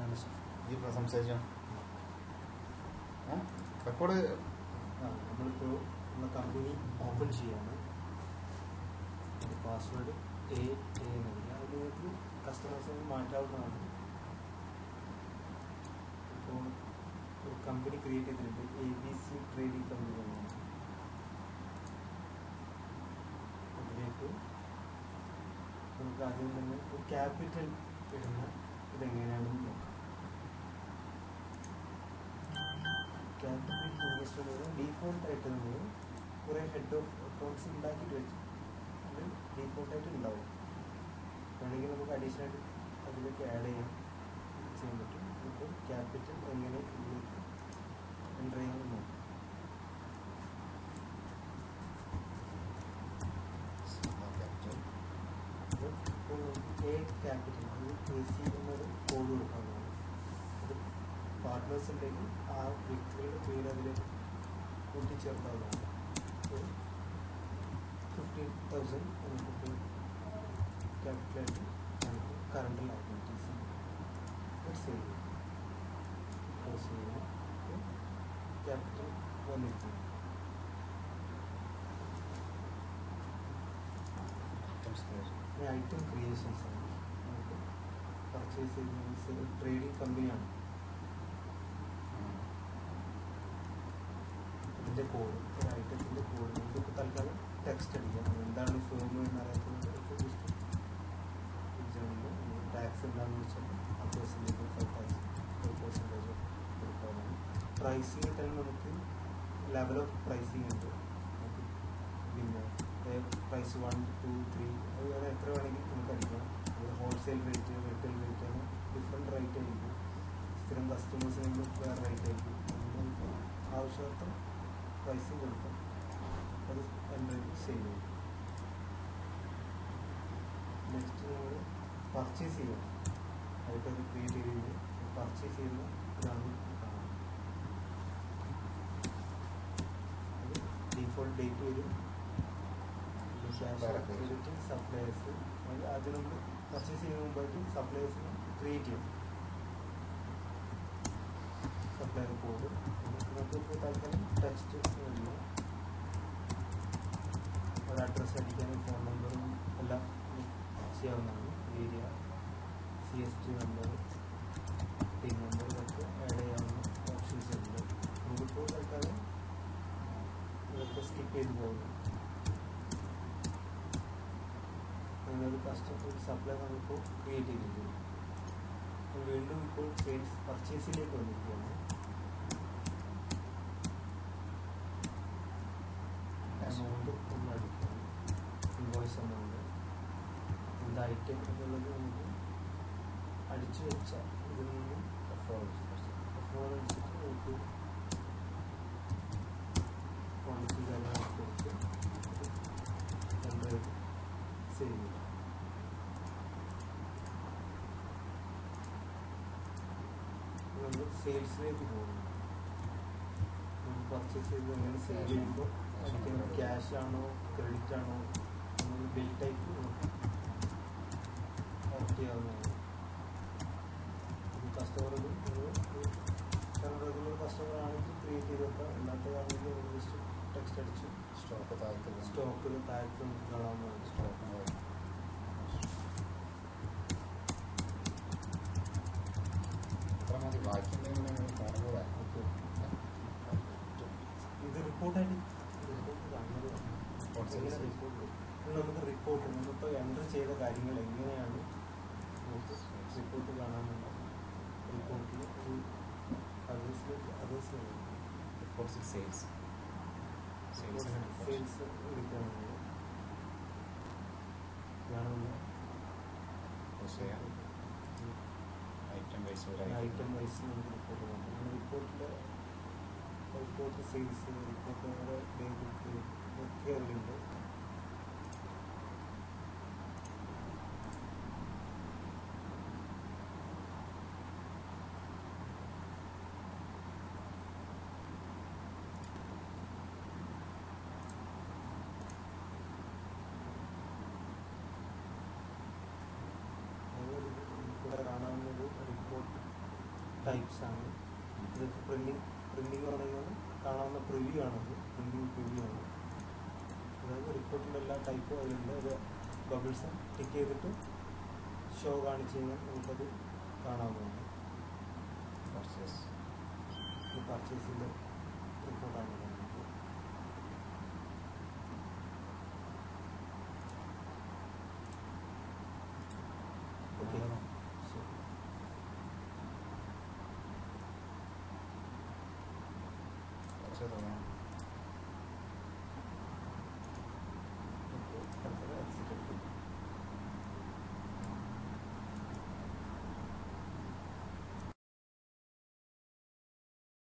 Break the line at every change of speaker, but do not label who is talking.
ഈ സംസാരിച്ചോ റെക്കോർഡ്.
നമ്മളിപ്പോൾ നമ്മുടെ കമ്പനി ഓപ്പൺ ചെയ്യാണ്. പാസ്വേഡ് എ എന്നുള്ളത് അത് നിങ്ങൾക്ക് കസ്റ്റമേഴ്സിന് മാറ്റാവുന്നതാണ്. ഇപ്പോൾ ഒരു കമ്പനി ക്രിയേറ്റ് ചെയ്തിട്ടുണ്ട്, ABC ട്രേഡിംഗ് കമ്പനി എന്നാണ്. അതിലേക്ക് നമുക്ക് ആദ്യം തന്നെ ഒരു ക്യാപിറ്റൽ ഇടുന്ന ഇതെങ്ങനെയാണെന്ന് നോക്കാം. ക്യാപിറ്റൽ ഇൻവെസ്റ്റ്മെൻറ്റ് ഡീഫോൾട്ടായിട്ട് നമ്മൾ കുറേ ഹെഡ് ഓഫ് അക്കൗണ്ട്സ് ഉണ്ടാക്കിയിട്ട് വെച്ചു. അത് ഡീഫോൾട്ടായിട്ട് ഉണ്ടാവും. വേണമെങ്കിൽ നമുക്ക് അഡീഷണൽ അതിലേക്ക് ആഡ് ചെയ്യാൻ പറ്റും. ഇപ്പോൾ ക്യാപിറ്റൽ എങ്ങനെ ഇതിലേക്ക് എൻ്റർ ചെയ്യാമെന്ന് നോക്കാം. ഇപ്പോൾ നമുക്ക് എ ക്യാപിറ്റൽ അത് AC എന്നൊരു കോഡ് കൊടുക്കാവുന്നതാണ്. അത് പാർട്ട്നേഴ്സ് ഉണ്ടെങ്കിൽ ആ വ്യക്തികളുടെ പേര് അതിലേക്ക് കൂട്ടിച്ചേർക്കാവുന്നതാണ്. 15,000 നമുക്ക് ക്യാപിറ്റലായിട്ട് നമുക്ക് കറണ്ട് ലയബിലിറ്റീസ് സേവ് ചെയ്യും. ക്ലോസ് ചെയ്യുക. ക്യാപിറ്റൽ വന്നിരിക്കും. ഐറ്റം ക്രിയേഷൻസ് ആണ്. നമുക്ക് പർച്ചേസ് ചെയ്യുന്ന ട്രേഡിംഗ് കമ്പനിയാണ്. ഇതിൻ്റെ കോഡ്, ഒരു ഐറ്റത്തിൻ്റെ കോഡ് നമുക്കിപ്പോൾ തൽക്കാലം ടെക്സ്റ്റ് അടിക്കാം. എന്താണ് ഫേം എന്നറിയാത്തത് ജസ്റ്റ് ടാക്സ് എന്താണെന്ന് വെച്ചാൽ ആ പെർസെൻറ്റേജ് 5% കൊടുക്കാവുന്നതാണ്. പ്രൈസിങ് തന്നെ നമുക്ക് ലെവൽ ഓഫ് പ്രൈസിങ് ഉണ്ട്. നമുക്ക് പിന്നെ പ്രൈസ് 1, 2, 3 അത് എത്ര വേണമെങ്കിൽ നമുക്ക് അടിക്കാം. അത് ഹോൾസെയിൽ റേറ്റ്, റീറ്റെയിൽ റേറ്റ് ആണ് ഡിഫറെൻറ്റ് റേറ്റ് ആയിരിക്കും. സ്ഥിരം കസ്റ്റമേഴ്സിന് വേറെ റേറ്റ് ആയിരിക്കും. നമുക്ക് ആവശ്യാർത്ഥം പ്രൈസിങ് കൊടുക്കാം. അത് എൻ്റെ സെയിൽ ചെയ്യും. നെക്സ്റ്റ് നമ്മൾ പർച്ചേസ് ചെയ്യണം. ആയിട്ടത് ക്രിയേറ്റ് ചെയ്ത് പർച്ചേസ് ചെയ്യുന്ന ഇതാണ് കാണാം. അത് ഡീഫോൾട്ട് ഡേറ്റ് വരും. ക്രെഡിറ്റ് സപ്ലയേഴ്സ് ആദ്യം നമ്മൾ പർച്ചേസ് ചെയ്യുന്ന മുമ്പായിട്ട് സപ്ലയേഴ്സിന് ക്രിയേറ്റ് ചെയ്യും. സപ്ലയർ കോഡ് നമുക്ക് തൽക്കാലം ടെക്സ്റ്റ് വരിക. ഒരു അഡ്രസ്സ് അടിക്കാനും ഫോൺ നമ്പറും എല്ലാം ചെയ്യാവുന്നതാണ്. Area, CST number, tin number ഇതൊക്കെ ആഡ് ചെയ്യാവുന്ന ഓപ്ഷൻസ് ഉണ്ട്. നമുക്കിപ്പോൾ തൽക്കാലം ഇതൊക്കെ സ്കിപ്പ് ചെയ്ത് പോകുന്നു. അങ്ങനെ ഒരു കസ്റ്റമർ സപ്ലൈ നമ്മളിപ്പോൾ ക്രിയേറ്റ് ചെയ്തിരിക്കുന്നു. വീണ്ടും ഇപ്പോൾ സെയിൽസ് പർച്ചേസിലേക്ക് വന്നിരിക്കുകയാണ്. എമൗണ്ട് ഒന്ന് അടിക്കണം. ഇൻവോയ്സ് എമൗണ്ട് എന്ത് ഐറ്റം എന്നുള്ളത് നമുക്ക് അടിച്ചു വെച്ച ഇതിൽ നിന്നും F4 അടിച്ചിട്ട് നമുക്ക് ക്വാണ്ടിറ്റി കാര്യങ്ങളൊക്കെ കൊടുത്ത് സേവ് ചെയ്യാം. നമ്മൾ സെയിൽസിലേക്ക് പോകുന്നു. നമ്മൾ പർച്ചേസ് ചെയ്ത് എങ്ങനെ സെയിൽ ചെയ്യുമ്പോൾ അടിക്കുന്നത് ക്യാഷ് ആണോ ക്രെഡിറ്റ് ആണോ നമ്മൾ ബിൽ ടൈപ്പ് ഓപ്റ്റ് ചെയ്യാവുന്നതാണ്. കസ്റ്റമറുകൾ റെഗുലർ കസ്റ്റമർ ആണെങ്കിൽ ക്രിയേറ്റ് ചെയ്ത് വെക്കാം. അല്ലാത്തതാണെങ്കിൽ ജസ്റ്റ് ടെക്സ്റ്റ് അടിച്ച് സ്റ്റോക്ക് താഴത്ത് നമുക്ക് കാണാവുന്നതാണ്. ഇത് റിപ്പോർട്ടായിട്ട് നമുക്ക് റിപ്പോർട്ട് നമ്മളിപ്പോൾ എൻ്റർ ചെയ്ത കാര്യങ്ങൾ എങ്ങനെയാണ് നമുക്ക് റിപ്പോർട്ട് കാണാനുള്ളത്. റിപ്പോർട്ടിൽ ഒരു അതേഴ്സ് സെയിൽസ് എടുക്കുകയാണെങ്കിൽ ഇതാണ് ഐറ്റം വൈസ് നമുക്ക് റിപ്പോർട്ട് കാണാം. Report sales, report day book ഒക്കെ അതിലുണ്ട്. ഇവിടെ കാണാവുന്നത് റിപ്പോർട്ട് ടൈപ്സ് ആണ്. ഇതൊക്കെ പ്രിൻറ്റിങ് എന്ന് പറയുന്നത് കാണാവുന്ന പ്രിവ്യൂ ആണത്. പ്രിൻറ്റിങ് പ്രിവ്യൂ ആണ്. അതായത് റിപ്പോർട്ടിൻ്റെ എല്ലാ ടൈപ്പും അതിലുണ്ട്. അത് ബബിൾസ് ടിക്ക് ചെയ്തിട്ട് ഷോ കാണിച്ച് കഴിഞ്ഞാൽ നമുക്കത് കാണാവുന്നതാണ്. പർച്ചേസിൻ്റെ റിപ്പോർട്ടാണ് നമുക്ക്. ഓക്കെ, ശരി.